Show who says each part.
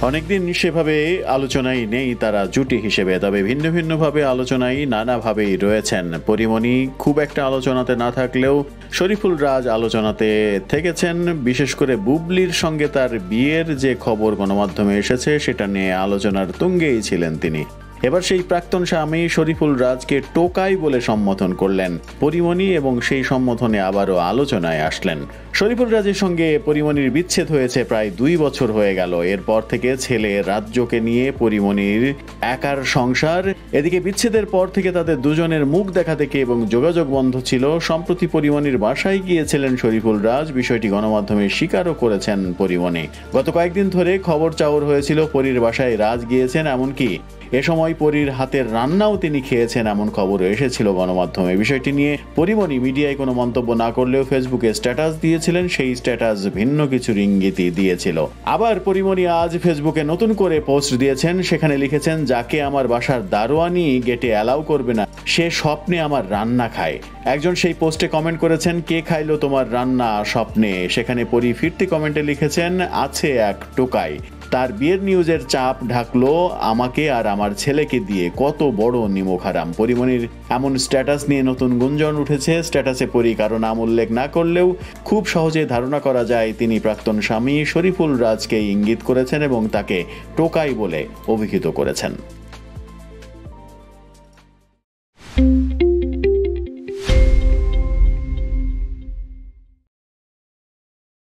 Speaker 1: অনেকদিন সেভাবে আলোচনায় নেই তারা জুটি হিসেবে, তবে ভিন্ন ভিন্নভাবে আলোচনায় নানাভাবেই রয়েছেন। পরিমণি খুব একটা আলোচনাতে না থাকলেও শরীফুল রাজ আলোচনাতে থেকেছেন। বিশেষ করে বুবলির সঙ্গে তার বিয়ের যে খবর গণমাধ্যমে এসেছে সেটা নিয়ে আলোচনার তুঙ্গেই ছিলেন তিনি। এবার সেই প্রাক্তন স্বামী শরীফুল রাজকে টোকাই বলে সম্বোধন করলেন পরিমণি এবং সেই সম্বোধনে আবারও আলোচনায় আসলেন। শরীফুল রাজের সঙ্গে পরিমণির বিচ্ছেদ হয়েছে প্রায় 2 বছর হয়ে গেল। এরপর থেকে ছেলে রাজ্যকে নিয়ে পরিমণির একার সংসার। এদিকে বিচ্ছেদের পর থেকে তাদের দুজনের মুখ দেখা দেখে এবং যোগাযোগ বন্ধ ছিল। সম্প্রতি পরিমণির বাসায় গিয়েছিলেন শরীফুল রাজ, বিষয়টি গণমাধ্যমে স্বীকারও করেছেন পরিমণি। গত কয়েকদিন ধরে খবর চাউর হয়েছিল পরীর বাসায় রাজ গিয়েছেন, এমনকি এ সময় পরীর হাতের রান্নাও তিনি খেয়েছেন এমন খবরও এসেছিল গণমাধ্যমে। বিষয়টি নিয়ে পরিমণি মিডিয়ায় কোনো মন্তব্য না করলেও ফেসবুকে স্ট্যাটাস দিয়েছিলেন, সেই স্ট্যাটাস ভিন্ন কিছুর ইঙ্গিতই দিয়েছিল। আবার পরিমণি আজ ফেসবুকে নতুন করে পোস্ট দিয়েছেন, সেখানে লিখেছেন, যাকে আমার বাসার দারোয়ানি গেটে অ্যালাউ করবে না সে স্বপ্নে আমার রান্না খায়। একজন সেই পোস্টে কমেন্ট করেছেন, কে খাইলো তোমার রান্না স্বপ্নে? সেখানে পরি ফিরতি কমেন্টে লিখেছেন, আছে এক টোকাই, তার বিয়ের নিউজের চাপ ঢাকলো আমাকে আর আমার ছেলেকে দিয়ে, কত বড় নিমক হারাম। পরিমণির এমন স্ট্যাটাস নিয়ে নতুন গুঞ্জন উঠেছে। স্ট্যাটাসে পরি কারো নাম উল্লেখ না করলেও খুব সহজে ধারণা করা যায় তিনি প্রাক্তন স্বামী শরীফুল রাজকে ইঙ্গিত করেছেন এবং তাকে টোকাই বলে অভিহিত করেছেন।